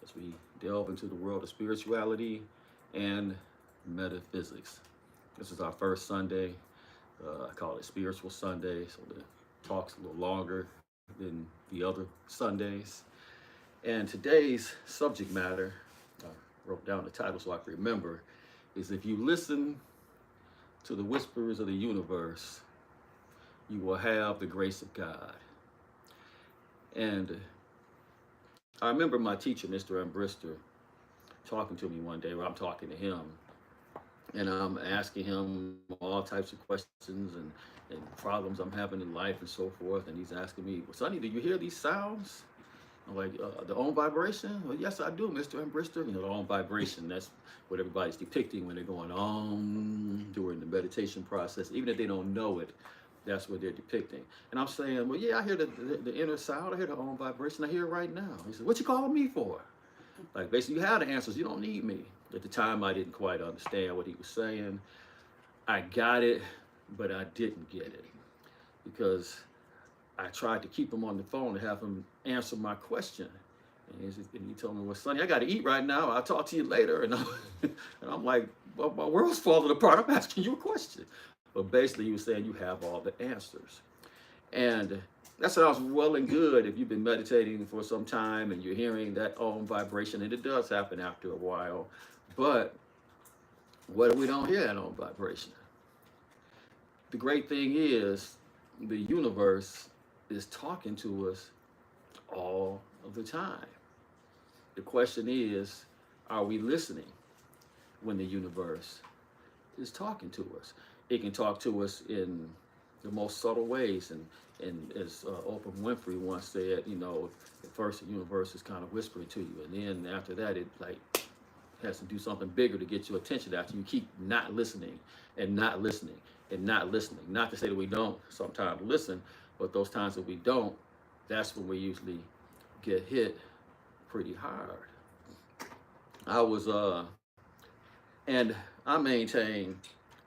as we delve into the world of spirituality and metaphysics. This is our first Sunday. I call it Spiritual Sunday, so the talk's a little longer than the other Sundays. And today's subject matter, I wrote down the title so I can remember, is if you listen to the whispers of the universe, you will have the grace of God. And I remember my teacher, Mr. Brister, talking to me one day where I'm talking to him and I'm asking him all types of questions and problems I'm having in life and so forth. And he's asking me, well, Sonny, do you hear these sounds? I'm like, the own vibration? Well, yes, I do, Mr. Brister. You know, the own vibration, that's what everybody's depicting when they're going on during the meditation process. Even if they don't know it, that's what they're depicting. And I'm saying, well, yeah, I hear the inner sound. I hear the own vibration. I hear it right now. He said, what you calling me for? Like, basically, you have the answers. You don't need me. At the time, I didn't quite understand what he was saying. I got it, but I didn't get it because I tried to keep him on the phone to have him answer my question. And he told me, well, Sonny, I got to eat right now. I'll talk to you later. And I'm like, well, my world's falling apart. I'm asking you a question. But basically, he was saying you have all the answers. And that sounds well and good if you've been meditating for some time and you're hearing that own vibration, and it does happen after a while. But what if we don't hear that own vibration? The great thing is the universe is talking to us all of the time. The question is, are we listening when the universe is talking to us? It can talk to us in the most subtle ways. And as Oprah Winfrey once said, you know, at first the universe is kind of whispering to you. And then after that, it like has to do something bigger to get your attention after you keep not listening and not listening and not listening. Not to say that we don't sometimes listen, but those times that we don't, that's when we usually get hit pretty hard. And I maintain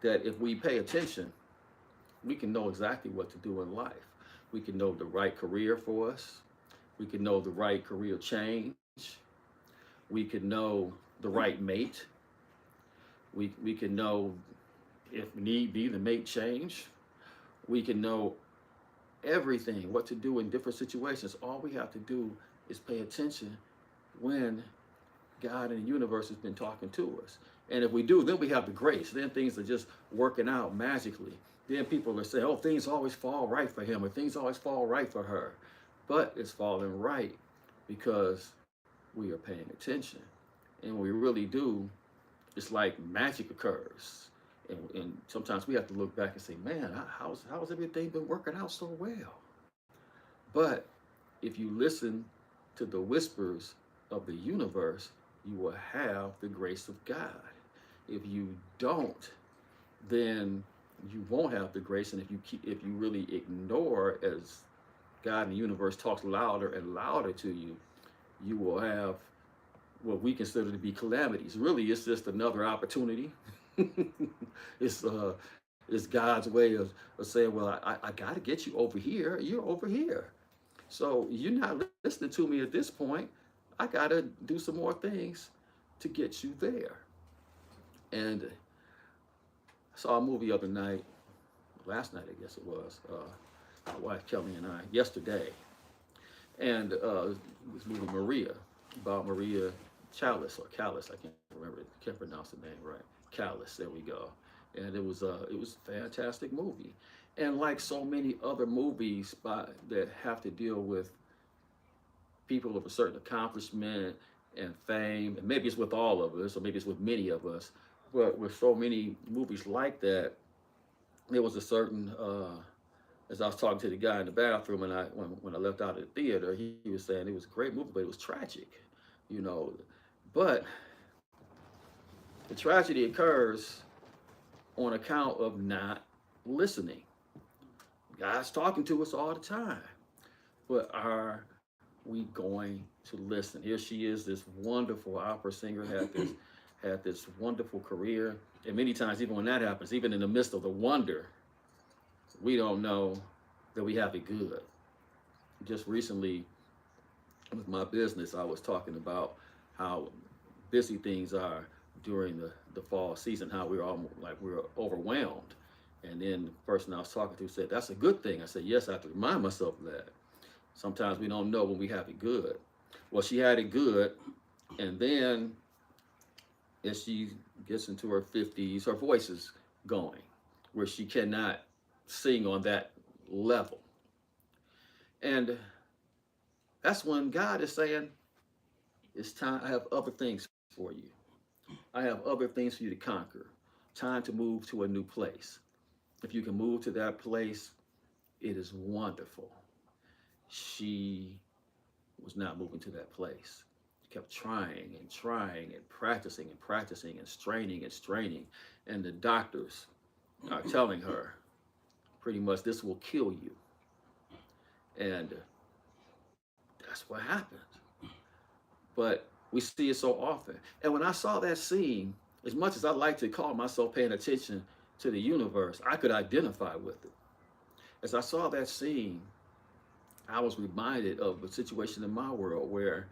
that if we pay attention, we can know exactly what to do in life. We can know the right career for us. We can know the right career change. We can know the right mate. We can know, if need be, the mate change. We can know everything, what to do in different situations. All we have to do is pay attention when God and the universe has been talking to us. And if we do, then we have the grace. Then things are just working out magically. Then people are saying, oh, things always fall right for him or things always fall right for her. But it's falling right because we are paying attention. And when we really do, it's like magic occurs. And sometimes we have to look back and say, man, how's everything been working out so well? But if you listen to the whispers of the universe, you will have the grace of God. If you don't, then you won't have the grace. And if you really ignore as God and the universe talks louder and louder to you, you will have what we consider to be calamities. Really, it's just another opportunity. it's it's God's way of saying, well, I got to get you over here. You're over here. So you're not listening to me at this point. I got to do some more things to get you there. And I saw a movie the other night, last night I guess it was, my wife Kelly and I, yesterday. And this movie Maria, about Maria Chalice or Callis, I can't remember, can't pronounce the name right. Callis, there we go. And it was a fantastic movie. And like so many other movies that have to deal with people of a certain accomplishment and fame, and maybe it's with all of us, or maybe it's with many of us, but with so many movies like that, there was a certain, as I was talking to the guy in the bathroom, and when I left out of the theater, he was saying it was a great movie, but it was tragic, you know. But the tragedy occurs on account of not listening. God's talking to us all the time, but are we going to listen? Here she is, this wonderful opera singer, had this wonderful career, and many times, even when that happens, even in the midst of the wonder, we don't know that we have it good. Just recently, with my business, I was talking about how busy things are during the fall season, how we're almost like we're overwhelmed. And then the person I was talking to said, that's a good thing. I said, yes, I have to remind myself of that. Sometimes we don't know when we have it good. Well, she had it good, and then as she gets into her 50s, her voice is going, where she cannot sing on that level. And that's when God is saying, it's time, I have other things for you. I have other things for you to conquer. Time to move to a new place. If you can move to that place, it is wonderful. She was not moving to that place. She kept trying and trying and practicing and practicing and straining and straining. And the doctors are telling her pretty much this will kill you. And that's what happened. But we see it so often. And when I saw that scene, as much as I like to call myself paying attention to the universe, I could identify with it. As I saw that scene, I was reminded of a situation in my world where,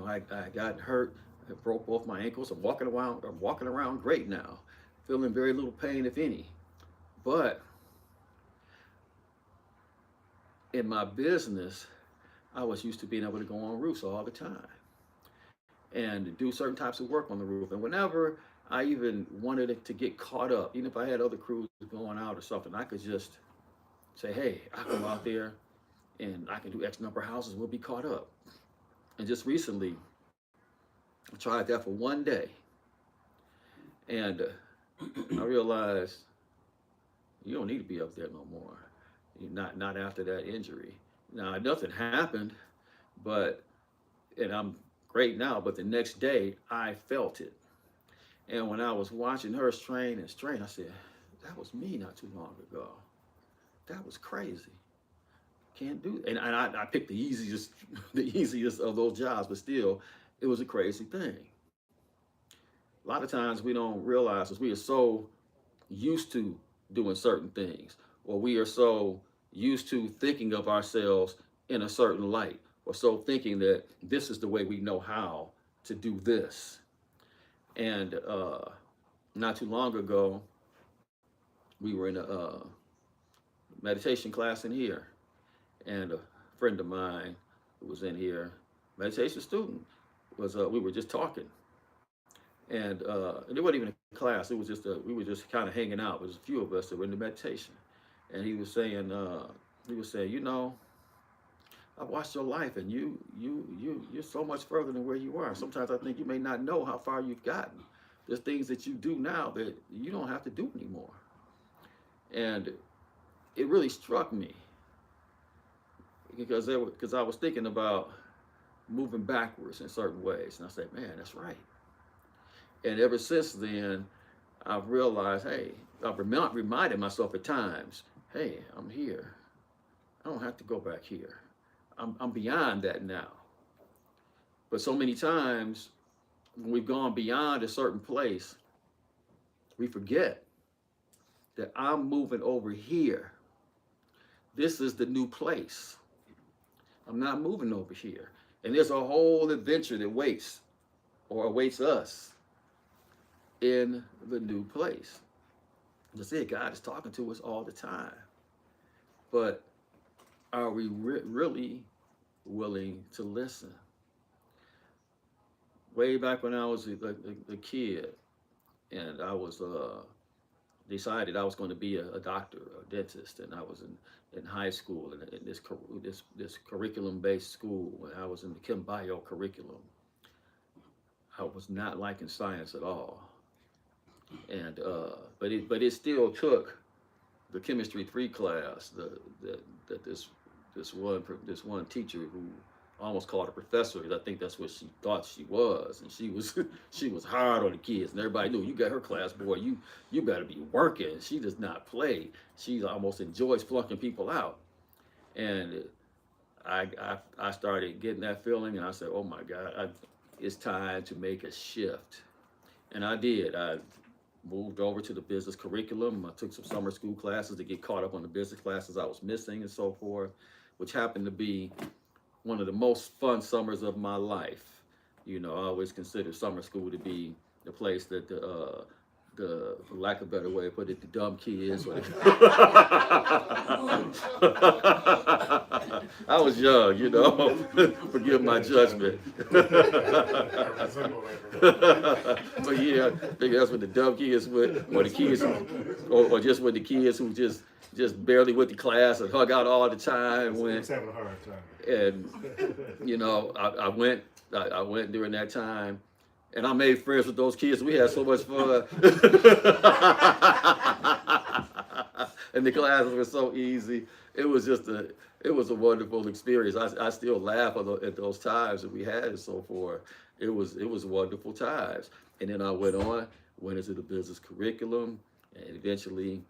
I got hurt, I broke both my ankles. I'm walking around great now, feeling very little pain, if any. But in my business, I was used to being able to go on roofs all the time and do certain types of work on the roof. And whenever I even wanted it to get caught up, even if I had other crews going out or something, I could just say, hey, I can go out there and I can do X number of houses, we'll be caught up. And just recently, I tried that for one day. And I realized you don't need to be up there no more. Not after that injury. Now, nothing happened, but, and I'm great now, but the next day I felt it. And when I was watching her strain and strain, I said, that was me not too long ago. That was crazy. Can't do it. And I picked the easiest, the easiest of those jobs, but still, it was a crazy thing. A lot of times we don't realize is we are so used to doing certain things, or we are so used to thinking of ourselves in a certain light, or so thinking that this is the way we know how to do this. And not too long ago, we were in a meditation class in here, and a friend of mine who was in here, meditation student, was we were just talking, and it wasn't even a class. It was just we were just kind of hanging out. There was a few of us that were in the meditation, and he was saying, I watched your life, and you're so much further than where you are. Sometimes I think you may not know how far you've gotten. There's things that you do now that you don't have to do anymore, and it really struck me because I was thinking about moving backwards in certain ways, and I said, man, that's right. And ever since then, I've realized, hey, I've reminded myself at times, hey, I'm here. I don't have to go back here. I'm beyond that now. But so many times when we've gone beyond a certain place, we forget that I'm moving over here. This is the new place. I'm not moving over here. And there's a whole adventure that waits or awaits us in the new place. That's it. God is talking to us all the time. But are we really willing to listen? Way back when I was a kid, and I was decided I was going to be a doctor, a dentist, and I was in high school in this curriculum-based school. And I was in the Kimbrough curriculum. I was not liking science at all, and but it still took the chemistry 3 class that this one teacher who almost called her professor, because I think that's what she thought she was, and she was hard on the kids, and everybody knew, you got her class, boy, you better be working. She does not play. She almost enjoys flunking people out. And I started getting that feeling, and I said, oh my God, it's time to make a shift. And I did. I moved over to the business curriculum. I took some summer school classes to get caught up on the business classes I was missing and so forth, which happened to be one of the most fun summers of my life. You know, I always consider summer school to be the place that for lack of a better way to put it, the dumb kids. I was young, you know. Forgive my judgment. But yeah, I think that's what the dumb kids went, or the kids, or just with the kids who just barely went to class and hung out all the time. Went having a hard time. And you know, I went during that time, and I made friends with those kids. We had so much fun. And the classes were so easy. It was just it was a wonderful experience. I still laugh at those times that we had and so forth. It was wonderful times. And then I went into the business curriculum, and eventually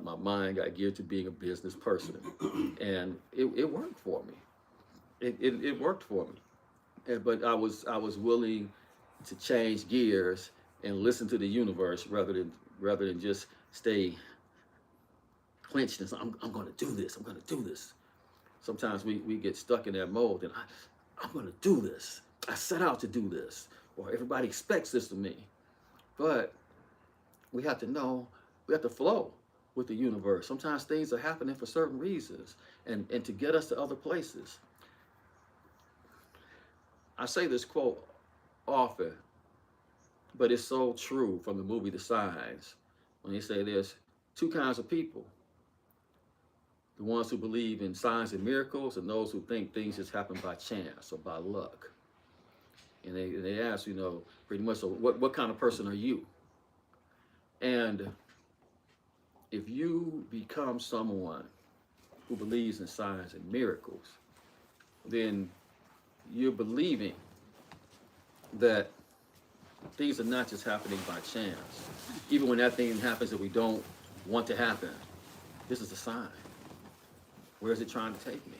my mind got geared to being a business person, and it worked for me. It worked for me. But I was willing to change gears and listen to the universe rather than just stay clenched and say, I'm going to do this. I'm going to do this. Sometimes we get stuck in that mode, and I'm going to do this. I set out to do this, or everybody expects this of me. But we have to know, we have to flow with the universe. Sometimes things are happening for certain reasons, and to get us to other places. I say this quote often, but it's so true from the movie The Signs, when they say there's two kinds of people: the ones who believe in signs and miracles, and those who think things just happen by chance or by luck. And they ask, you know, pretty much, so what kind of person are you? And if you become someone who believes in signs and miracles, then you're believing that things are not just happening by chance. Even when that thing happens that we don't want to happen, this is a sign. Where is it trying to take me?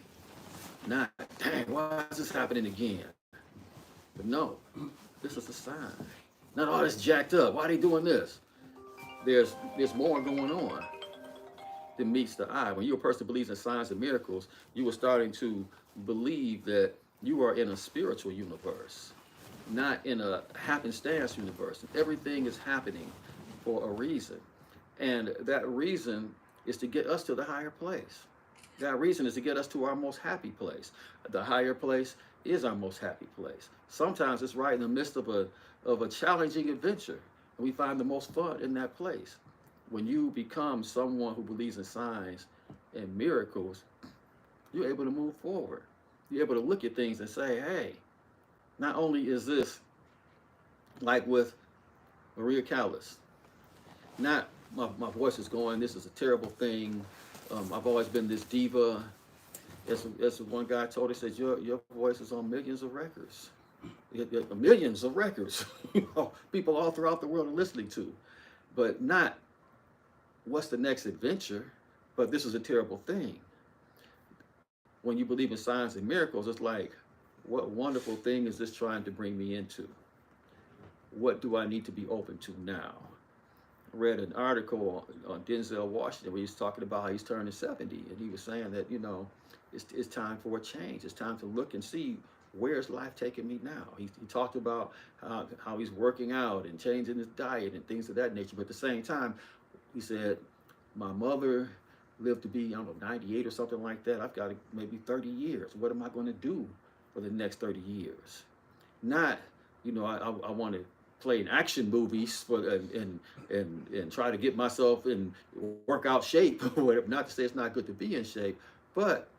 Not, dang, why is this happening again? But no, this is a sign. Not all this jacked up. Why are they doing this? There's more going on than meets the eye. When you're a person who believes in signs and miracles, you are starting to believe that you are in a spiritual universe, not in a happenstance universe. Everything is happening for a reason. And that reason is to get us to the higher place. That reason is to get us to our most happy place. The higher place is our most happy place. Sometimes it's right in the midst of a challenging adventure, and we find the most fun in that place. When you become someone who believes in signs and miracles, you're able to move forward. You're able to look at things and say, hey, not only is this like with Maria Callas, not my voice is going, this is a terrible thing. I've always been this diva. As one guy told us, said, your voice is on millions of records. Millions of records. People all throughout the world are listening to. But not what's the next adventure, but this is a terrible thing. When you believe in signs and miracles, it's like, what wonderful thing is this trying to bring me into? What do I need to be open to now? I read an article on Denzel Washington where he's talking about how he's turning 70, and he was saying that, you know, it's time for a change. It's time to look and see, where's life taking me now? He talked about how he's working out and changing his diet and things of that nature. But at the same time, he said, my mother lived to be, I don't know, 98 or something like that. I've got maybe 30 years. What am I going to do for the next 30 years? Not, you know, I want to play in action movies and try to get myself in workout shape or whatever. Not to say it's not good to be in shape, but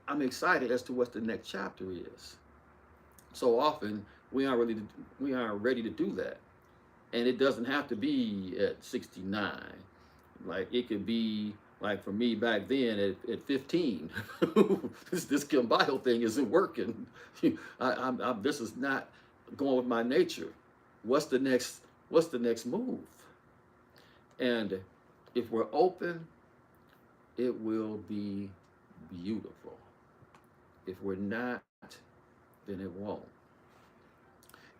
I'm excited as to what the next chapter is. So often we aren't ready to do that, and it doesn't have to be at 69. Like, it could be like for me back then at 15. this Kimbrough thing isn't working. This is not going with my nature. What's the next move? And if we're open, it will be beautiful. If we're not, then it won't.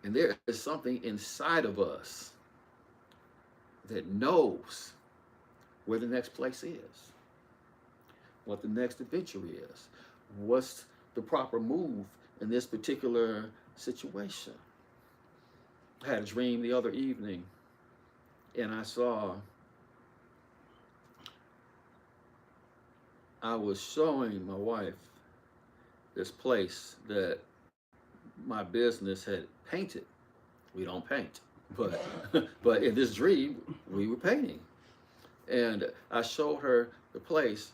And there is something inside of us that knows where the next place is, what the next adventure is, what's the proper move in this particular situation. I had a dream the other evening, and I was showing my wife this place that my business had painted. We don't paint, but but in this dream we were painting, and I showed her the place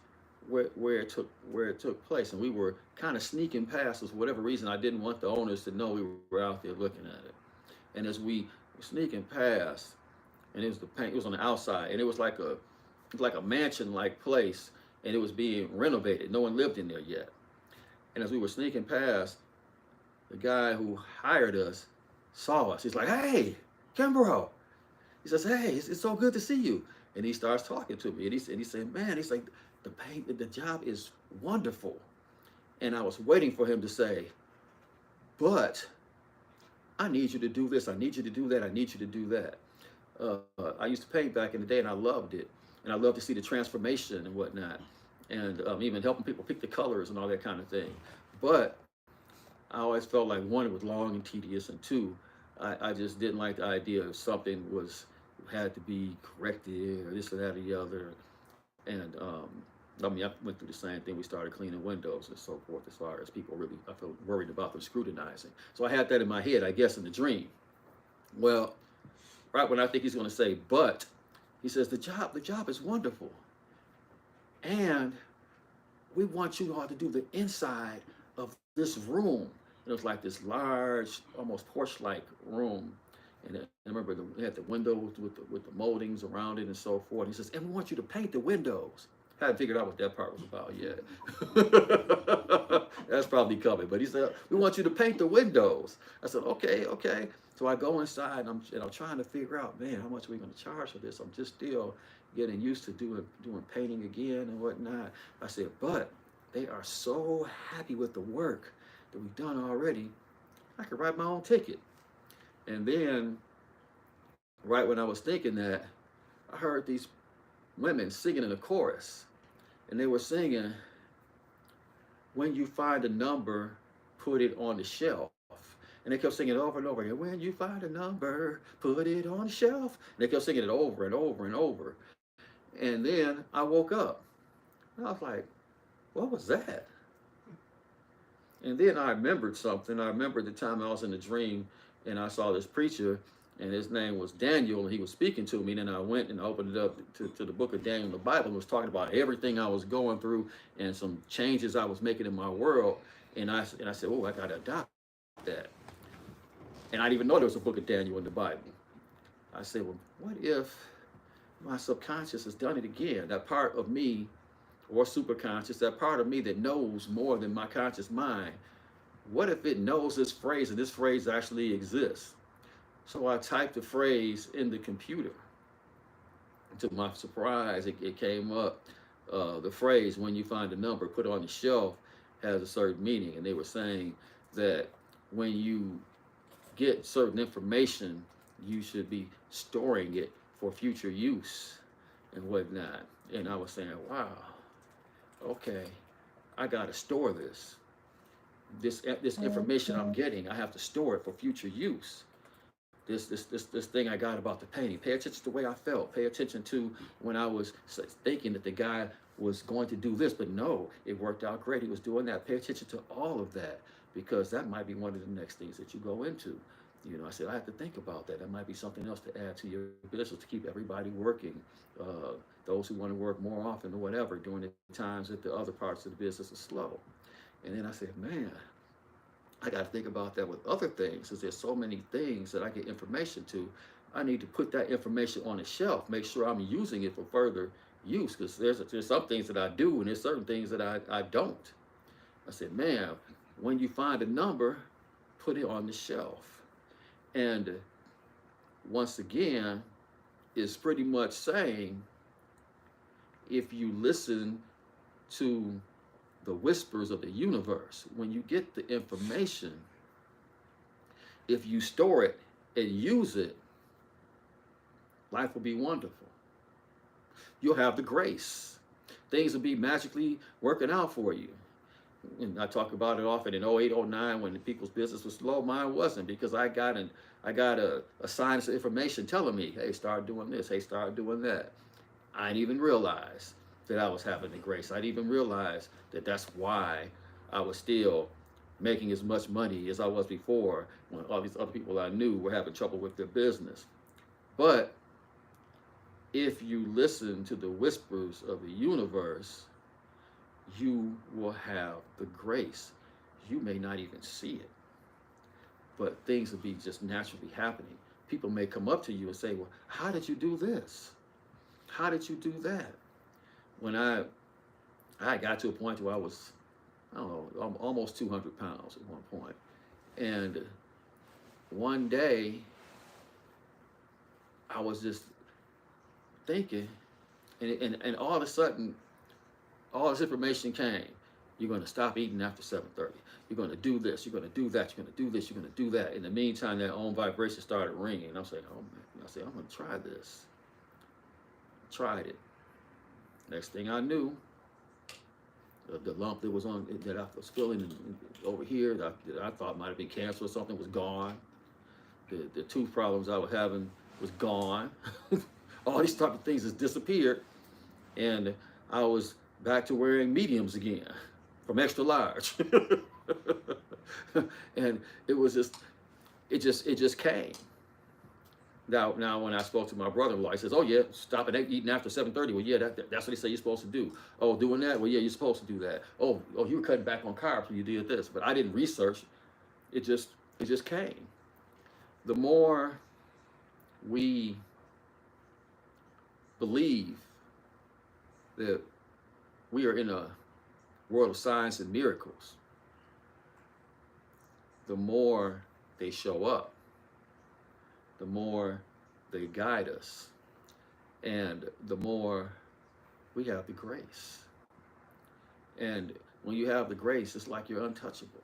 where it took place, and we were kind of sneaking past. For whatever reason, I didn't want the owners to know we were out there looking at it. And as we were sneaking past, and it was the paint, it was on the outside, and it was like a mansion like place, and it was being renovated. No one lived in there yet. And as we were sneaking past, the guy who hired us saw us. He's like, "Hey, Kimbrough." He says, "Hey, it's so good to see you." And he starts talking to me, and he said, "Man," he's like, the job is wonderful." And I was waiting for him to say, "But I need you to do this. I need you to do that. I need you to do that." I used to paint back in the day, and I loved it. And I loved to see the transformation and whatnot, and even helping people pick the colors and all that kind of thing. But I always felt like, one, it was long and tedious, and two, I just didn't like the idea of something had to be corrected or this or that or the other. And I mean, I went through the same thing. We started cleaning windows and so forth, as far as people really, I felt worried about them scrutinizing. So I had that in my head, I guess, in the dream. Well, right when I think he's going to say, "But," he says, the job is wonderful. And we want you all to do the inside of this room. It was like this large, almost porch-like room. And I remember they had the windows with the moldings around it and so forth. He says, "And we want you to paint the windows." I hadn't figured out what that part was about yet. That's probably coming. But he said, "We want you to paint the windows." I said, "Okay, okay." So I go inside, and I'm trying to figure out, man, how much are we going to charge for this? I'm just still getting used to doing painting again and whatnot. I said, "But they are so happy with the work that we've done already, I could write my own ticket." And then, right when I was thinking that, I heard these women singing in a chorus. And they were singing, "When you find a number, put it on the shelf." And they kept singing it over and over again. "When you find a number, put it on the shelf." And they kept singing it over and over and over. And then I woke up. And I was like, what was that? And then I remembered something. I remembered the time I was in a dream, and I saw this preacher, and his name was Daniel, and he was speaking to me. And then I went and opened it up to the book of Daniel in the Bible, and was talking about everything I was going through and some changes I was making in my world. And I said, "Oh, I got to adopt that." And I didn't even know there was a book of Daniel in the Bible. I said, "Well, what if my subconscious has done it again? That part of me, or superconscious, that part of me that knows more than my conscious mind, what if it knows this phrase, and this phrase actually exists?" So I typed the phrase in the computer. To my surprise, it came up. The phrase, "When you find a number, put it on the shelf," has a certain meaning. And they were saying that when you get certain information, you should be storing it for future use and whatnot. And I was saying, wow, okay, I got to store this information I'm getting. I have to store it for future use. This thing I got about the painting. Pay attention to the way I felt. Pay attention to when I was thinking that the guy was going to do this, but no, it worked out great. He was doing that. Pay attention to all of that, because that might be one of the next things that you go into. I said, I have to think about that. That might be something else to add to your business to keep everybody working. Those who want to work more often or whatever during the times that the other parts of the business are slow. And then I said, man, I got to think about that with other things, because there's so many things that I get information to. I need to put that information on a shelf, make sure I'm using it for further use, because there's some things that I do and there's certain things that I don't. I said, man, when you find a number, put it on the shelf. And once again, it's pretty much saying, if you listen to the whispers of the universe, when you get the information, if you store it and use it, life will be wonderful. You'll have the grace. Things will be magically working out for you. And I talk about it often in 08, 09 when the people's business was slow. Mine wasn't, because I got a science of information telling me, hey, start doing this, hey, start doing that. I didn't even realize that I was having the grace. I didn't even realize that that's why I was still making as much money as I was before, when all these other people I knew were having trouble with their business. But if you listen to the whispers of the universe, you will have the grace. You may not even see it, but things will be just naturally happening. People may come up to you and say, well, how did you do this? How did you do that? When I got to a point where I was, I don't know, almost 200 pounds at one point. And one day, I was just thinking, and all of a sudden, all this information came. You're going to stop eating after 7:30. You're going to do this. You're going to do that. You're going to do this. You're going to do that. In the meantime, that own vibration started ringing. I'm saying, oh man. I said, I'm going to try this. Tried it. Next thing I knew, the lump that was on that I was feeling over here that I thought might have been cancer or something was gone. The tooth problems I was having was gone. All these type of things has disappeared, and I was back to wearing mediums again from extra large. And it was it just came. Now when I spoke to my brother-in-law, he says, oh yeah, stop eating after 7:30. Well, yeah, that's what they say you're supposed to do. Oh, doing that? Well, yeah, you're supposed to do that. Oh, you were cutting back on carbs when you did this. But I didn't research. It just came. The more we believe that we are in a world of signs and miracles, the more they show up, the more they guide us, and the more we have the grace. And when you have the grace, it's like you're untouchable.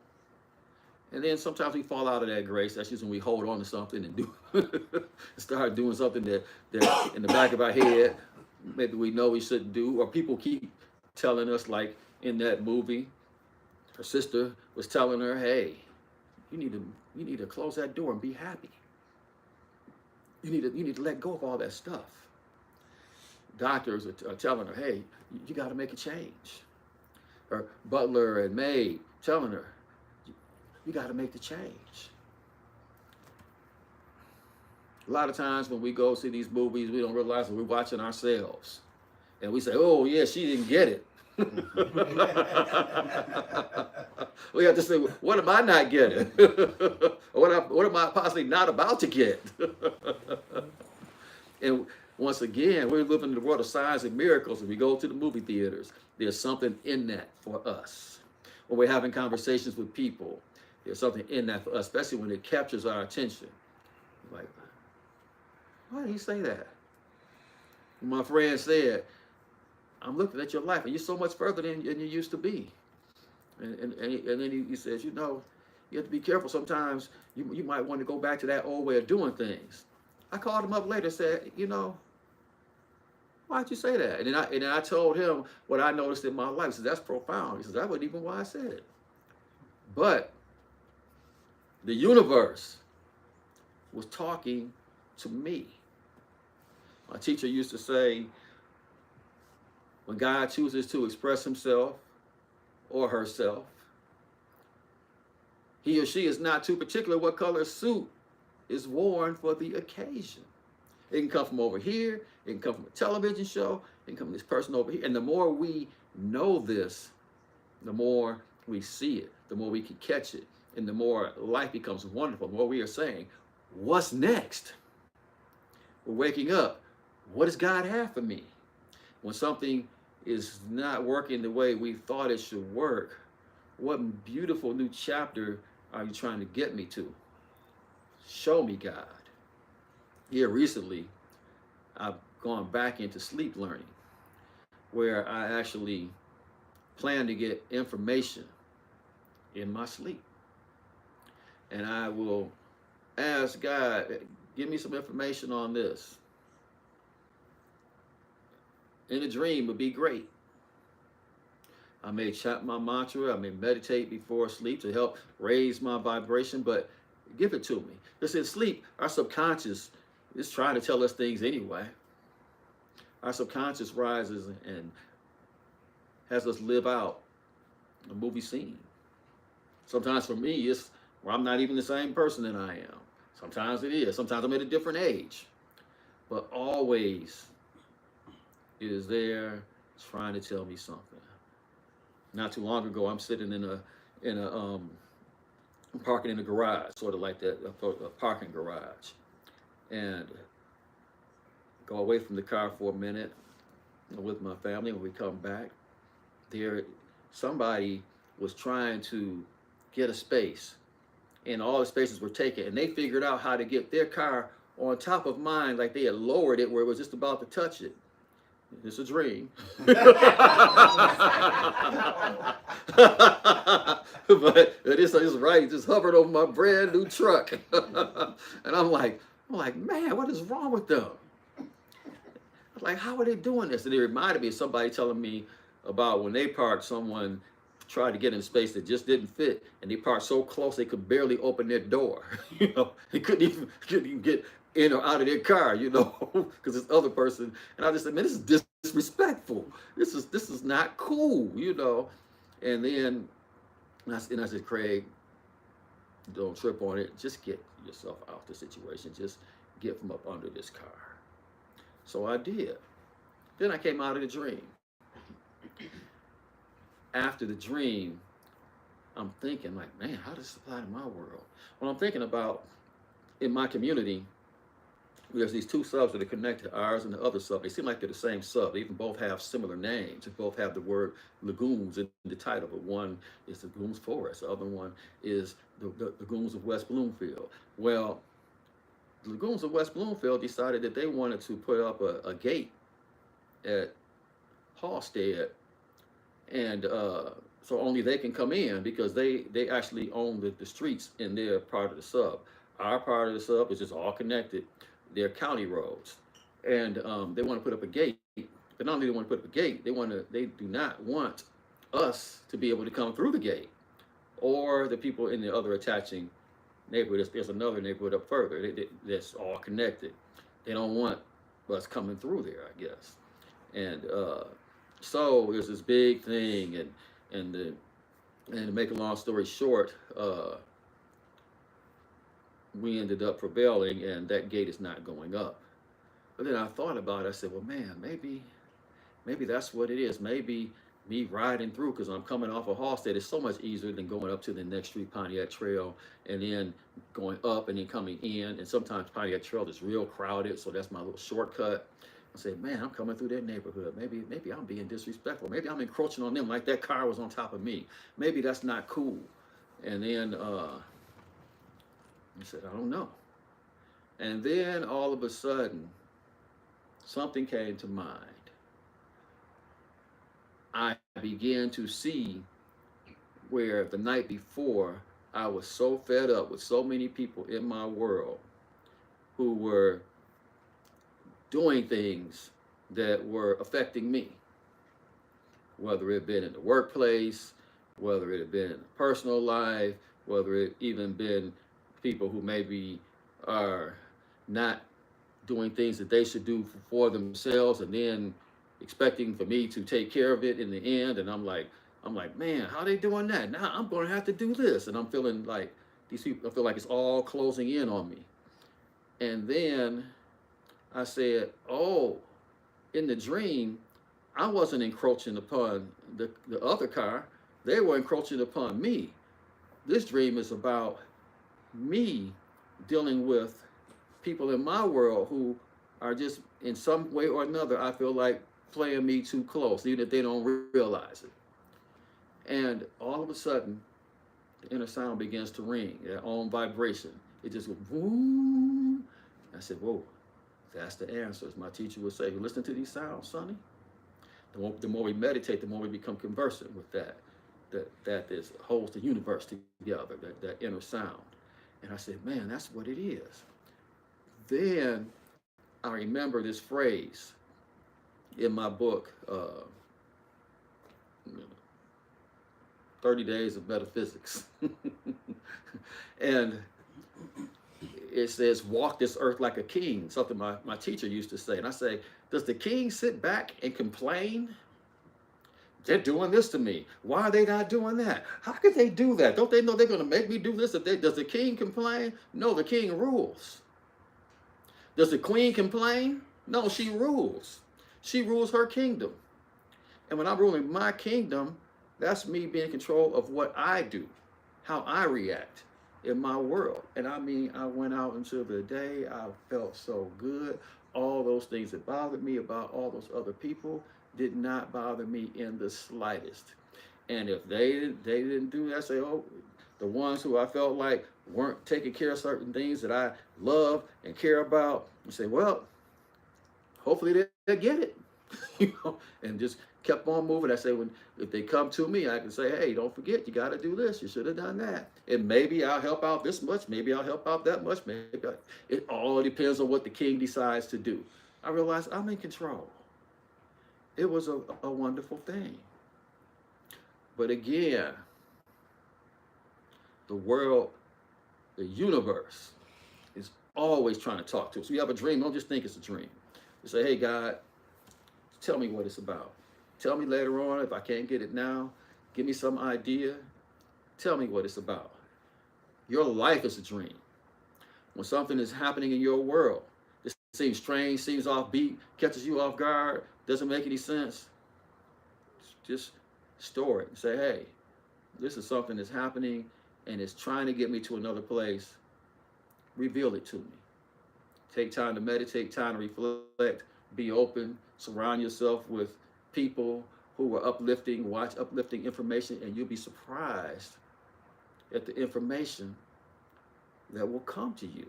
And then sometimes we fall out of that grace. That's just when we hold on to something and do start doing something that in the back of our head maybe we know we shouldn't do, or people keep telling us, like in that movie, her sister was telling her, hey, you need to close that door and be happy. You need to let go of all that stuff. Doctors are telling her, hey, you got to make a change. Her butler and maid telling her, you got to make the change. A lot of times when we go see these movies, we don't realize that we're watching ourselves. And we say, oh, yeah, she didn't get it. We have to say, what am I not getting? What am I possibly not about to get? And once again, we're living in the world of signs and miracles. When we go to the movie theaters, there's something in that for us. When we're having conversations with people, there's something in that for us, especially when it captures our attention. Like, why did he say that? My friend said, I'm looking at your life, and you're so much further than you used to be. And then he says, you know, you have to be careful. Sometimes you might want to go back to that old way of doing things. I called him up later and said, you know, why'd you say that? And then I told him what I noticed in my life. He said, that's profound. He says, that wasn't even why I said it. But the universe was talking to me. My teacher used to say, when God chooses to express himself or herself, he or she is not too particular what color suit is worn for the occasion. It can come from over here, it can come from a television show, it can come from this person over here. And the more we know this, the more we see it, the more we can catch it, and the more life becomes wonderful, the more we are saying, what's next? We're waking up. What does God have for me? When something is not working the way we thought it should work, what beautiful new chapter are you trying to get me to? Show me, God. Here recently, I've gone back into sleep learning, where I actually plan to get information in my sleep. And I will ask God, give me some information on this. In a dream would be great. I may chant my mantra. I may meditate before sleep to help raise my vibration, but give it to me. Because in sleep, our subconscious is trying to tell us things anyway. Our subconscious rises and has us live out a movie scene. Sometimes for me, it's where I'm not even the same person that I am. Sometimes it is. Sometimes I'm at a different age. But always it is there trying to tell me something. Not too long ago, I'm sitting in a I'm parking in a garage, sort of like that, a parking garage, and go away from the car for a minute with my family. When we come back, there somebody was trying to get a space, and all the spaces were taken, and they figured out how to get their car on top of mine, like they had lowered it where it was just about to touch it. It's a dream. But it is right. It just hovered over my brand new truck. And I'm like, man, what is wrong with them? Like, how are they doing this? And it reminded me of somebody telling me about when they parked, someone tried to get in space that just didn't fit, and they parked so close they could barely open their door. They couldn't even get in or out of their car, because this other person. And I just said, man, this is disrespectful. This is not cool, And then I said, Craig, don't trip on it. Just get yourself out the situation. Just get from up under this car. So I did. Then I came out of the dream. After the dream, I'm thinking like, man, how does this apply to my world? Well, I'm thinking about in my community, there's these two subs that are connected, ours and the other sub. They seem like they're the same sub. They even both have similar names. They both have the word lagoons in the title, but one is the Lagoons Forest. The other one is the Lagoons of West Bloomfield. Well, the Lagoons of West Bloomfield decided that they wanted to put up a gate at Halstead, and so only they can come in because they actually own the streets in their part of the sub. Our part of the sub is just all connected. They're county roads, and they want to put up a gate. But not only do they want to put up a gate, they do not want us to be able to come through the gate, or the people in the other attaching neighborhood. There's another neighborhood up further that's all connected. They don't want us coming through there, I guess. And so there's this big thing, and to make a long story short, we ended up prevailing, and that gate is not going up. But then I thought about it. I said, well, man, maybe that's what it is. Maybe me riding through, because I'm coming off of Halstead, is so much easier than going up to the next street, Pontiac Trail, and then going up and then coming in. And sometimes Pontiac Trail is real crowded, so that's my little shortcut. I said, man, I'm coming through that neighborhood. Maybe I'm being disrespectful. Maybe I'm encroaching on them like that car was on top of me. Maybe that's not cool. And then I said, I don't know. And then all of a sudden, something came to mind. I began to see where the night before I was so fed up with so many people in my world who were doing things that were affecting me, whether it had been in the workplace, whether it had been in the personal life, whether it even been people who maybe are not doing things that they should do for themselves, and then expecting for me to take care of it in the end. And I'm like, man, how are they doing that? Now I'm going to have to do this. And I'm feeling like these people, I feel like it's all closing in on me. And then I said, oh, in the dream, I wasn't encroaching upon the other car. They were encroaching upon me. This dream is about me dealing with people in my world who are just in some way or another, I feel like, playing me too close, even if they don't realize it. And all of a sudden, the inner sound begins to ring, their own vibration. It just goes boom. I said, whoa, that's the answer. As my teacher would say, you listen to these sounds, Sonny. The more we meditate, the more we become conversant with that holds the universe together, that inner sound. And I said, man, that's what it is. Then I remember this phrase in my book, 30 days of metaphysics. And it says, walk this earth like a king, something my teacher used to say. And I say, does the king sit back and complain? They're doing this to me. Why are they not doing that? How could they do that? Don't they know they're going to make me do this? Does the king complain? No, the king rules. Does the queen complain? No, she rules. She rules her kingdom. And when I'm ruling my kingdom, that's me being in control of what I do, how I react in my world. And I mean, I went out into the day, I felt so good. All those things that bothered me about all those other people did not bother me in the slightest. And if they didn't do that, I say, oh, the ones who I felt like weren't taking care of certain things that I love and care about, I say, well, hopefully they get it, and just kept on moving. I say, if they come to me, I can say, hey, don't forget, you got to do this. You should have done that. And maybe I'll help out this much. Maybe I'll help out that much. It all depends on what the king decides to do. I realized I'm in control. It was a wonderful thing. But again, the world, the universe is always trying to talk to us. We have a dream. Don't just think it's a dream. You say, hey, God, tell me what it's about. Tell me later on. If I can't get it now, give me some idea. Tell me what it's about. Your life is a dream. When something is happening in your world, it seems strange, seems offbeat, catches you off guard, doesn't make any sense, just store it and say, hey, this is something that's happening and it's trying to get me to another place. Reveal it to me. Take time to meditate, time to reflect, be open, surround yourself with people who are uplifting, watch uplifting information, and you'll be surprised at the information that will come to you.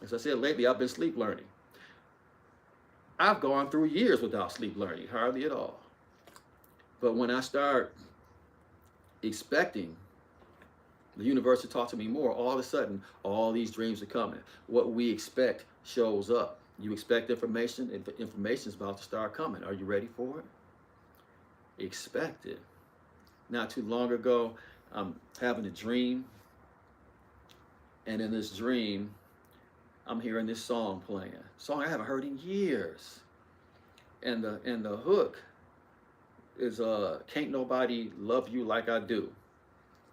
As I said, lately I've been sleep learning. I've gone through years without sleep learning, hardly at all. But when I start expecting the universe to talk to me more, all of a sudden, all these dreams are coming. What we expect shows up. You expect information, and information is about to start coming. Are you ready for it? Expect it. Not too long ago, I'm having a dream, and in this dream, I'm hearing this song playing. Song I haven't heard in years. And the hook is Can't Nobody Love You Like I Do.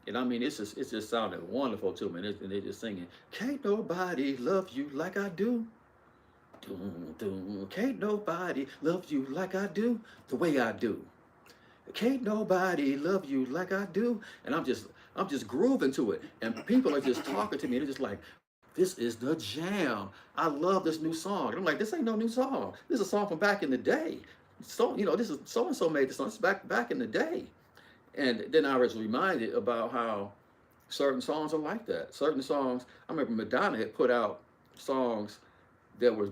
And I mean, it's just sounded wonderful to me. And they're just singing, can't nobody love you like I do. Doom, doom. Can't nobody love you like I do, the way I do. Can't nobody love you like I do. And I'm just grooving to it. And people are just talking to me. They're just like, this is the jam. I love this new song. And I'm like, this ain't no new song. This is a song from back in the day. So, this is so-and-so made this song. It's back in the day. And then I was reminded about how certain songs are like that. Certain songs, I remember Madonna had put out songs that were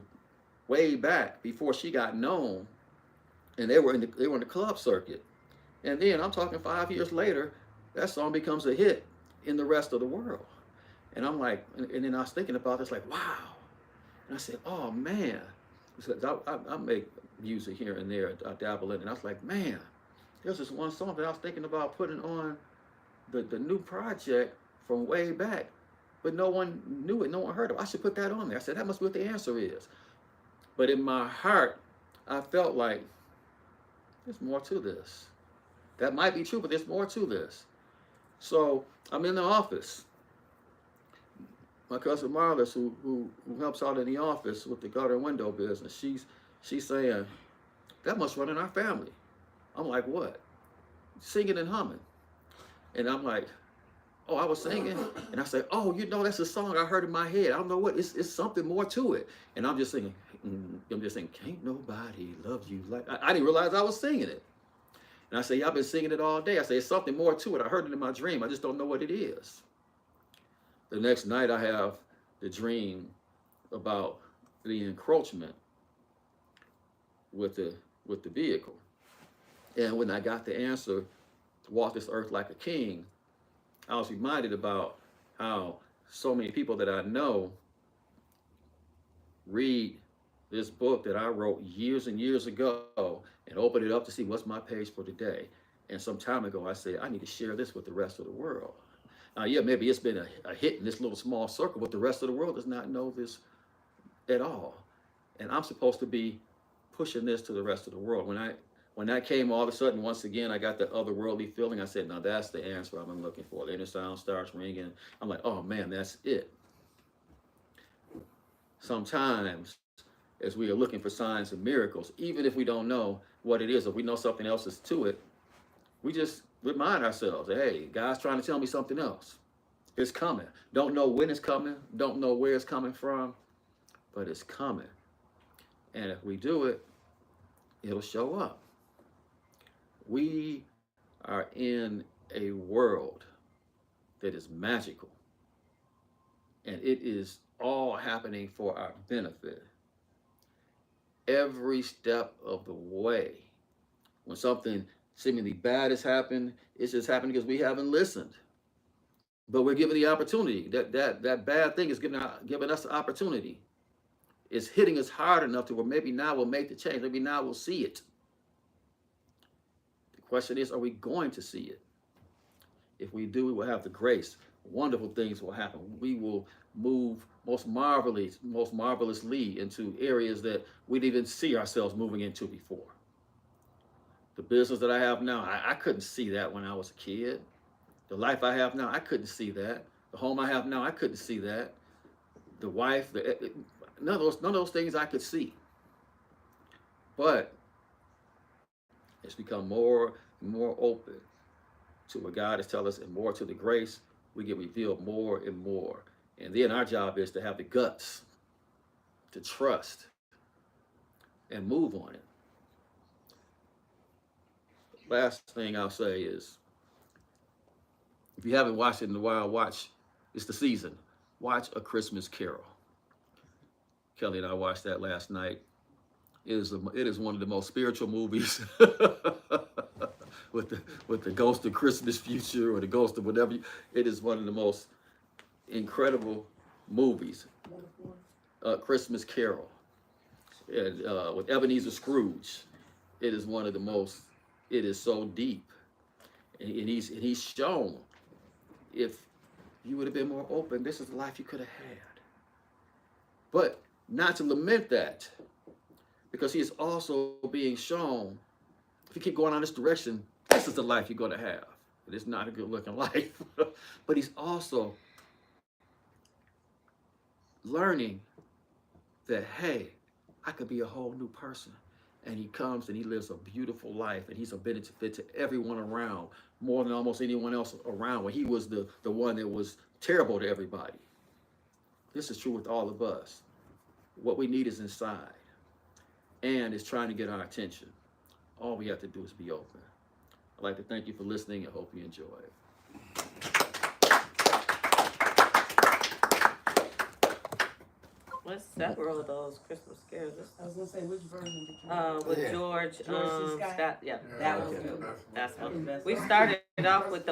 way back before she got known, and they were in the club circuit. And then I'm talking 5 years later, that song becomes a hit in the rest of the world. And I'm like, and then I was thinking about this, like, wow. And I said, oh man, I make music here and there, I dabble in it. And I was like, man, there's this one song that I was thinking about putting on the new project from way back, but no one knew it, no one heard it. I should put that on there. I said, that must be what the answer is. But in my heart, I felt like there's more to this. That might be true, but there's more to this. So I'm in the office. My cousin Marlis, who helps out in the office with the gutter and window business, she's saying, that must run in our family. I'm like, what? Singing and humming. And I'm like, oh, I was singing. And I said, oh, that's a song I heard in my head. I don't know what, it's something more to it. And I'm just singing, can't nobody love you like, I didn't realize I was singing it. And I say, yeah, I've been singing it all day. I say, it's something more to it. I heard it in my dream. I just don't know what it is. The next night I have the dream about the encroachment with the vehicle. And when I got the answer to walk this earth like a king, I was reminded about how so many people that I know read this book that I wrote years and years ago and open it up to see what's my page for today. And some time ago, I said, I need to share this with the rest of the world. Now, yeah, maybe it's been a hit in this little small circle, but the rest of the world does not know this at all. And I'm supposed to be pushing this to the rest of the world. When that came, all of a sudden, once again, I got the otherworldly feeling. I said, now that's the answer I've been looking for. The inner sound starts ringing. I'm like, oh man, that's it. Sometimes, as we are looking for signs and miracles, even if we don't know what it is, or we know something else is to it, we just remind ourselves, hey, God's trying to tell me something else. It's coming. Don't know when it's coming. Don't know where it's coming from, but it's coming. And if we do it, it'll show up. We are in a world that is magical, and it is all happening for our benefit. Every step of the way. When something seemingly bad has happened, it's just happened because we haven't listened. But we're given the opportunity. That bad thing is giving us the opportunity. It's hitting us hard enough to where maybe now we'll make the change. Maybe now we'll see it. The question is, are we going to see it? If we do, we will have the grace. Wonderful things will happen. We will move most marvelously into areas that we didn't even see ourselves moving into before. The business that I have now, I couldn't see that when I was a kid. The life I have now, I couldn't see that. The home I have now, I couldn't see that. The wife, none of those things I could see. But it's become more and more open to what God is telling us, and more to the grace. We get revealed more and more. And then our job is to have the guts to trust and move on it. Last thing I'll say is, if you haven't watched it in a while, it's the season. Watch A Christmas Carol. Kelly and I watched that last night. It is one of the most spiritual movies with the ghost of Christmas future, or the ghost of whatever. It is one of the most incredible movies. Christmas Carol, and with Ebenezer Scrooge. It is one of the most. It is so deep, and he's shown, if you would have been more open, this is the life you could have had. But not to lament that, because he is also being shown, if you keep going on this direction, this is the life you're going to have. It is not a good looking life. But he's also learning that, hey, I could be a whole new person. And he comes and he lives a beautiful life, and he's a benefit to everyone around, more than almost anyone else around, when he was the one that was terrible to everybody. This is true with all of us. What we need is inside, and it's trying to get our attention. All we have to do is be open. I'd like to thank you for listening. I hope you enjoy it. What's several of those Christmas carols? I was gonna say, which version did you With George George C. Scott? Scott. Yeah, That was Okay. good. that's That was one. the best We one. started off with the